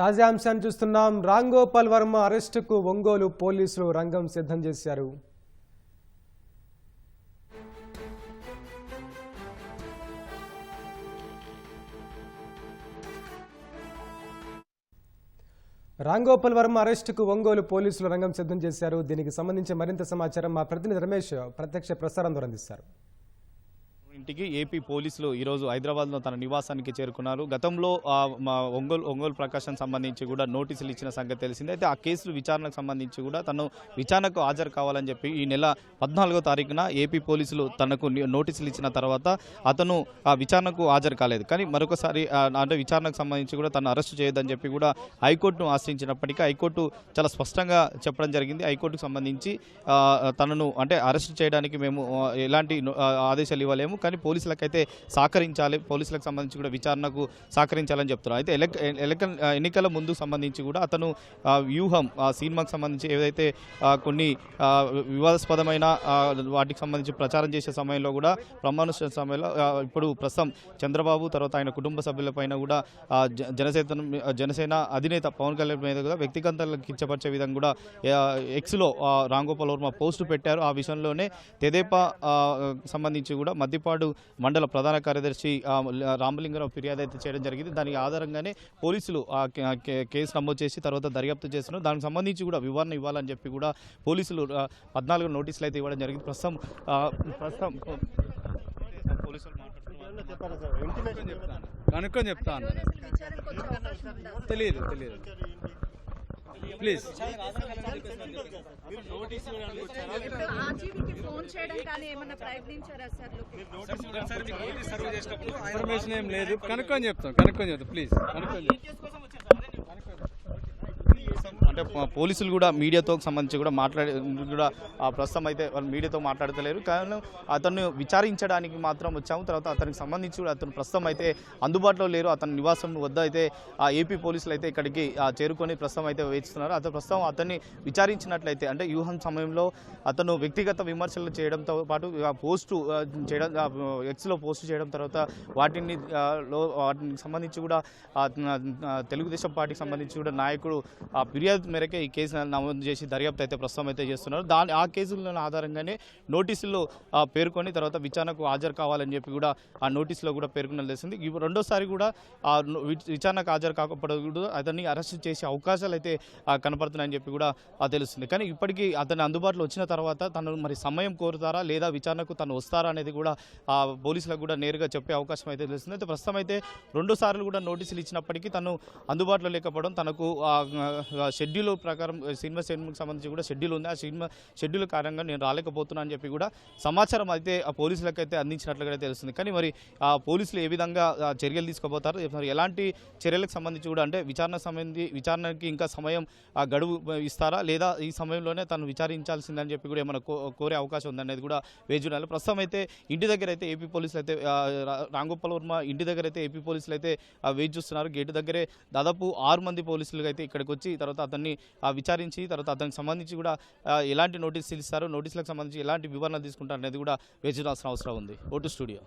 తాజా అంశాన్ని చూస్తున్నాం. రామ్ గోపాల్ వర్మ అరెస్టుకు ఒంగోలు పోలీసులు రంగం సిద్ధం చేశారు. రామ్ గోపాల్ వర్మ అరెస్టుకు ఒంగోలు పోలీసులు రంగం సిద్ధం చేశారు. దీనికి సంబంధించి మరింత సమాచారం మా ప్రతినిధి రమేష్ ప్రత్యక్ష ప్రసారం ద్వారా అందిస్తారు. ఇంటికి ఏపీ పోలీసులు ఈరోజు హైదరాబాద్లో తన నివాసానికి చేరుకున్నారు. గతంలో ఒంగోలు ప్రకాశం సంబంధించి కూడా నోటీసులు ఇచ్చిన సంగతి తెలిసింది. అయితే ఆ కేసులు విచారణకు సంబంధించి కూడా తను విచారణకు హాజరు కావాలని చెప్పి ఈ నెల 14వ తారీఖున ఏపీ పోలీసులు తనకు నోటీసులు ఇచ్చిన తర్వాత అతను ఆ విచారణకు హాజరు కాలేదు. కానీ మరొకసారి అంటే విచారణకు సంబంధించి కూడా తను అరెస్టు చేయొద్దని చెప్పి కూడా హైకోర్టును ఆశ్రయించినప్పటికీ హైకోర్టు చాలా స్పష్టంగా చెప్పడం జరిగింది. హైకోర్టుకు సంబంధించి తనను అంటే అరెస్టు చేయడానికి మేము ఎలాంటి ఆదేశాలు ఇవ్వలేము, కానీ పోలీసులకైతే సహకరించాలి, పోలీసులకు సంబంధించి కూడా విచారణకు సహకరించాలని చెప్తున్నారు. అయితే ఎన్నికల ముందు సంబంధించి కూడా అతను వ్యూహం సినిమాకు సంబంధించి ఏదైతే కొన్ని వివాదాస్పదమైన వాటికి సంబంధించి ప్రచారం చేసే సమయంలో కూడా ప్రమాణ సమయంలో ఇప్పుడు ప్రస్తుతం చంద్రబాబు తర్వాత ఆయన కుటుంబ సభ్యులపైన కూడా జనసేన అధినేత పవన్ కళ్యాణ్ మీద కూడా వ్యక్తిగతంగా కించపరిచే విధంగా కూడా ఎక్స్లో రామ్ గోపాల్ వర్మ పోస్టు పెట్టారు. ఆ విషయంలోనే తెదేపా సంబంధించి కూడా మద్దిపాడు మండల ప్రధాన కార్యదర్శి రామలింగరావు ఫిర్యాదు అయితే చేయడం జరిగింది. దానికి ఆధారంగానే పోలీసులు కేసు నమోదు చేసి తర్వాత దర్యాప్తు చేస్తున్నారు. దానికి సంబంధించి కూడా వివరణ ఇవ్వాలని చెప్పి కూడా పోలీసులు 14 నోటీసులు అయితే ఇవ్వడం జరిగింది. ప్రస్తుతం పోలీసులు కనుక్కొని చెప్తాను. తెలియదు ప్లీజ్. ఇన్ఫర్మేషన్ ఏం లేదు, కనుక్కొని చెప్తాం ప్లీజ్. అంటే పోలీసులు కూడా మీడియాతో సంబంధించి కూడా ప్రస్తుతం అయితే వాళ్ళు మీడియాతో మాట్లాడతలేరు. కానీ అతను విచారించడానికి మాత్రం వచ్చాము. తర్వాత అతనికి సంబంధించి కూడా అతను ప్రస్తుతం అయితే అందుబాటులో లేరు. అతని నివాసం వద్ద అయితే ఆ ఏపీ పోలీసులు అయితే ఇక్కడికి చేరుకొని ప్రస్తుతం అయితే వేస్తున్నారు. ప్రస్తుతం అతన్ని విచారించినట్లయితే అంటే వ్యూహం సమయంలో అతను వ్యక్తిగత విమర్శలు చేయడంతో పాటు పోస్టు చేయడం, ఎక్స్లో పోస్టు చేయడం, తర్వాత వాటికి సంబంధించి కూడా తెలుగుదేశం పార్టీకి సంబంధించి కూడా నాయకుడు ఫిర్యాదు మేరకే ఈ కేసు నమోదు చేసి దర్యాప్తు అయితే ప్రస్తుతం అయితే చేస్తున్నారు. ఆ కేసుల ఆధారంగానే నోటీసుల్లో పేర్కొని తర్వాత విచారణకు హాజరు కావాలని చెప్పి కూడా ఆ నోటీసులో కూడా పేర్కొనడం తెలిసింది. రెండోసారి కూడా విచారణకు హాజరు కాకపోవడం అతన్ని అరెస్ట్ చేసే అవకాశాలు అయితే కనపడుతున్నాయని చెప్పి కూడా తెలుస్తుంది. కానీ ఇప్పటికీ అతను అందుబాటులో వచ్చిన తర్వాత తను మరి సమయం కోరుతారా లేదా విచారణకు తను వస్తారా అనేది కూడా పోలీసులకు కూడా నేరుగా చెప్పే అవకాశం అయితే తెలుస్తుంది. అయితే ప్రస్తుతం అయితే 2 సార్లు కూడా నోటీసులు ఇచ్చినప్పటికీ తను అందుబాటులో లేకపోవడం, తనకు షెడ్యూల్ ప్రకారం సినిమాకి సంబంధించి కూడా షెడ్యూల్ ఉంది. ఆ సినిమా షెడ్యూల్ కారణంగా నేను రాలేకపోతున్నా అని చెప్పి కూడా సమాచారం అయితే ఆ పోలీసులకు అయితే అందించినట్లుగా తెలుస్తుంది. కానీ మరి ఆ పోలీసులు ఏ విధంగా చర్యలు తీసుకోబోతారు, మరి ఎలాంటి చర్యలకు సంబంధించి కూడా అంటే విచారణకి ఇంకా సమయం గడువు ఇస్తారా లేదా ఈ సమయంలోనే తను విచారించాల్సిందని చెప్పి కూడా ఏమైనా కోరే అవకాశం ఉందనేది కూడా వేజునాలు. ప్రస్తుతం అయితే ఇంటి దగ్గర అయితే ఏపీ పోలీసులు అయితే రామ్ గోపాల్ వర్మ ఇంటి దగ్గర అయితే ఏపీ పోలీసులు అయితే వేచి చూస్తున్నారు. గేటు దగ్గరే దాదాపు 6 మంది పోలీసులు అయితే ఇక్కడికి వచ్చి తర్వాత అతన్ని విచారించి తర్వాత అతనికి సంబంధించి కూడా ఎలాంటి నోటీసులు ఇస్తారో, నోటీసులకు సంబంధించి ఎలాంటి వివరణ తీసుకుంటారు అనేది కూడా వేచి చూడాల్సిన అవసరం ఉంది. Vote studio.